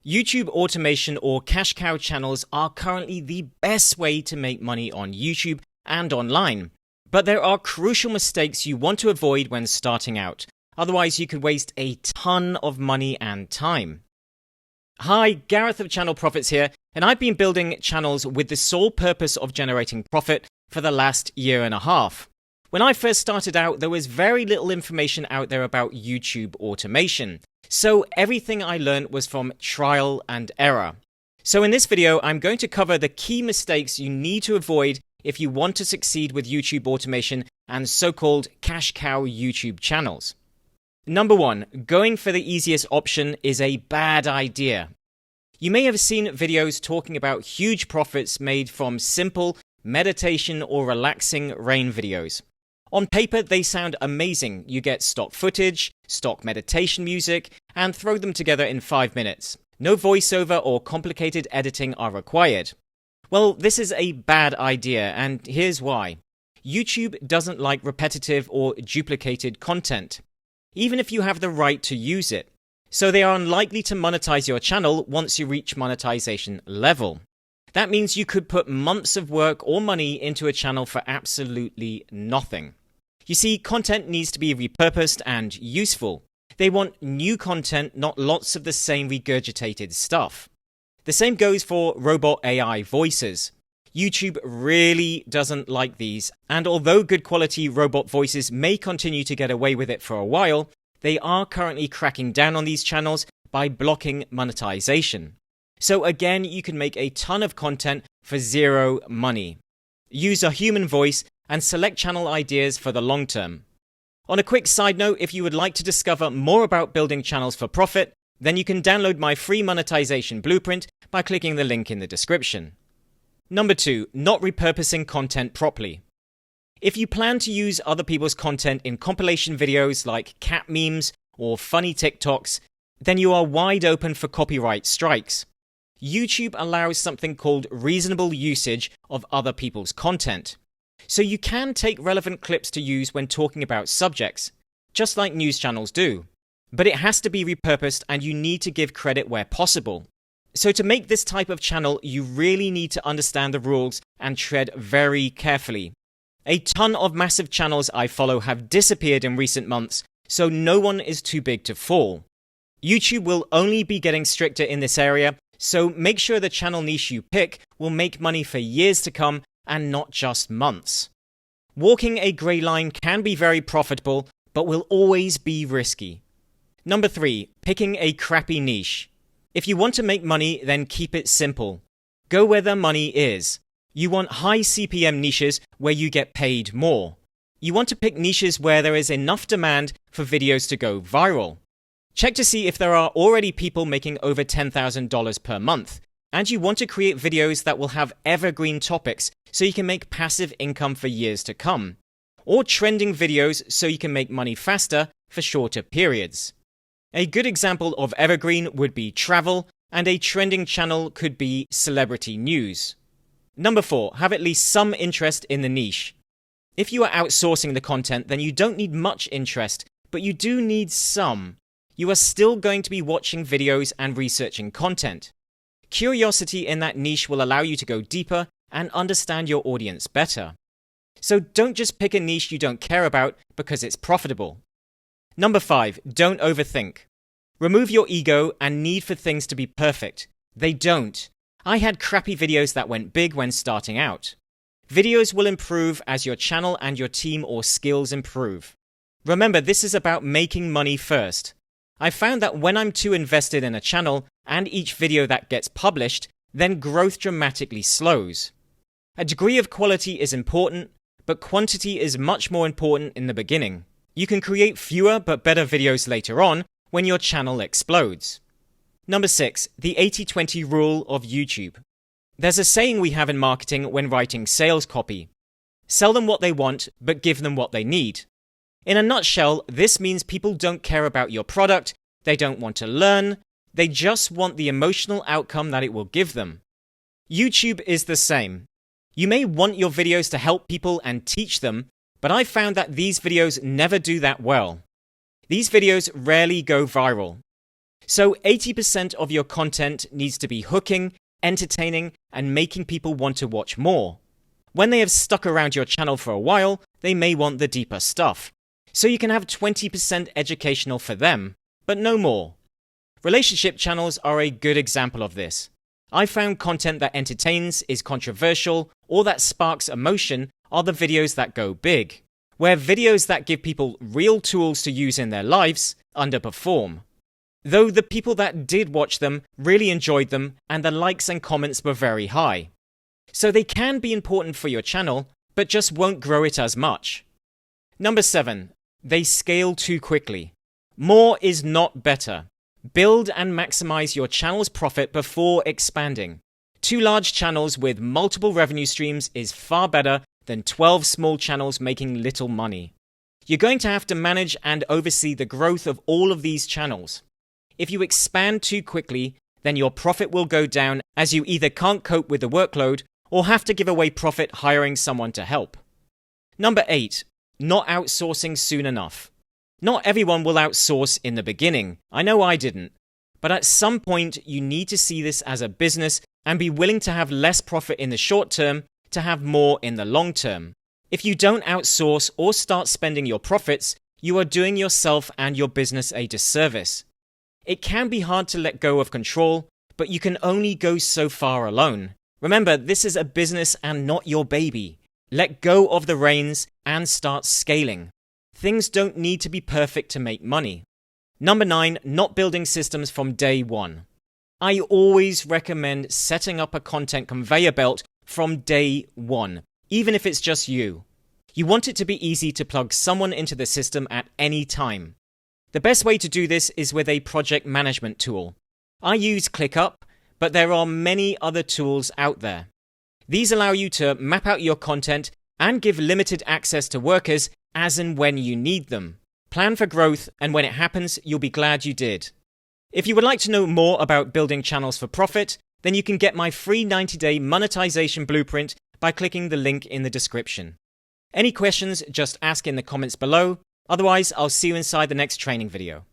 YouTube automation or cash cow channels are currently the best way to make money on YouTube and online. But there are crucial mistakes you want to avoid when starting out. Otherwise, you could waste a ton of money and time. Hi, Gareth of Channel Profits here, and I've been building channels with the sole purpose of generating profit for the last year and a half. When I first started out, there was very little information out there about YouTube automation. So everything I learned was from trial and error. So in this video, I'm going to cover the key mistakes you need to avoid if you want to succeed with YouTube automation and so-called cash cow YouTube channels. Number 1, going for the easiest option is a bad idea. You may have seen videos talking about huge profits made from simple meditation or relaxing rain videos. On paper, they sound amazing. You get stock footage, stock meditation music, and throw them together in 5 minutes. No voiceover or complicated editing are required. Well, this is a bad idea, and here's why. YouTube doesn't like repetitive or duplicated content, even if you have the right to use it. So they are unlikely to monetize your channel once you reach monetization level. That means you could put months of work or money into a channel for absolutely nothing. You see, content needs to be repurposed and useful. They want new content, not lots of the same regurgitated stuff. The same goes for robot AI voices. YouTube really doesn't like these, and although good quality robot voices may continue to get away with it for a while, they are currently cracking down on these channels by blocking monetization. So again, you can make a ton of content for zero money. Use a human voice and select channel ideas for the long term. On a quick side note, if you would like to discover more about building channels for profit, then you can download my free monetization blueprint by clicking the link in the description. Number 2, not repurposing content properly. If you plan to use other people's content in compilation videos like cat memes or funny TikToks, then you are wide open for copyright strikes. YouTube allows something called reasonable usage of other people's content. So you can take relevant clips to use when talking about subjects, just like news channels do. But it has to be repurposed and you need to give credit where possible. So to make this type of channel, you really need to understand the rules and tread very carefully. A ton of massive channels I follow have disappeared in recent months, so no one is too big to fall. YouTube will only be getting stricter in this area, so make sure the channel niche you pick will make money for years to come and not just months. Walking a grey line can be very profitable, but will always be risky. Number 3, picking a crappy niche. If you want to make money, then keep it simple. Go where the money is. You want high CPM niches where you get paid more. You want to pick niches where there is enough demand for videos to go viral. Check to see if there are already people making over $10,000 per month, and you want to create videos that will have evergreen topics so you can make passive income for years to come, or trending videos so you can make money faster for shorter periods. A good example of evergreen would be travel, and a trending channel could be celebrity news. Number 4, have at least some interest in the niche. If you are outsourcing the content, then you don't need much interest, but you do need some. You are still going to be watching videos and researching content. Curiosity in that niche will allow you to go deeper and understand your audience better. So don't just pick a niche you don't care about because it's profitable. Number 5, don't overthink. Remove your ego and need for things to be perfect. They don't. I had crappy videos that went big when starting out. Videos will improve as your channel and your team or skills improve. Remember, this is about making money first. I found that when I'm too invested in a channel and each video that gets published, then growth dramatically slows. A degree of quality is important, but quantity is much more important in the beginning. You can create fewer but better videos later on when your channel explodes. Number 6, the 80-20 rule of YouTube. There's a saying we have in marketing when writing sales copy. Sell them what they want, but give them what they need. In a nutshell, this means people don't care about your product, they don't want to learn, they just want the emotional outcome that it will give them. YouTube is the same. You may want your videos to help people and teach them, but I've found that these videos never do that well. These videos rarely go viral. So 80% of your content needs to be hooking, entertaining, and making people want to watch more. When they have stuck around your channel for a while, they may want the deeper stuff. So you can have 20% educational for them, but no more. Relationship channels are a good example of this. I found content that entertains, is controversial, or that sparks emotion are the videos that go big, where videos that give people real tools to use in their lives underperform. Though the people that did watch them really enjoyed them and the likes and comments were very high. So they can be important for your channel, but just won't grow it as much. Number 7. They scale too quickly. More is not better. Build and maximize your channel's profit before expanding. 2 large channels with multiple revenue streams is far better than 12 small channels making little money. You're going to have to manage and oversee the growth of all of these channels. If you expand too quickly, then your profit will go down as you either can't cope with the workload or have to give away profit hiring someone to help. Number 8. Not outsourcing soon enough. Not everyone will outsource in the beginning. I know I didn't. But at some point, you need to see this as a business and be willing to have less profit in the short term to have more in the long term. If you don't outsource or start spending your profits, you are doing yourself and your business a disservice. It can be hard to let go of control, but you can only go so far alone. Remember, this is a business and not your baby. Let go of the reins and start scaling. Things don't need to be perfect to make money. Number 9, not building systems from day one. I always recommend setting up a content conveyor belt from day one, even if it's just you. You want it to be easy to plug someone into the system at any time. The best way to do this is with a project management tool. I use ClickUp, but there are many other tools out there. These allow you to map out your content and give limited access to workers as and when you need them. Plan for growth, and when it happens, you'll be glad you did. If you would like to know more about building channels for profit, then you can get my free 90-day monetization blueprint by clicking the link in the description. Any questions, just ask in the comments below. Otherwise, I'll see you inside the next training video.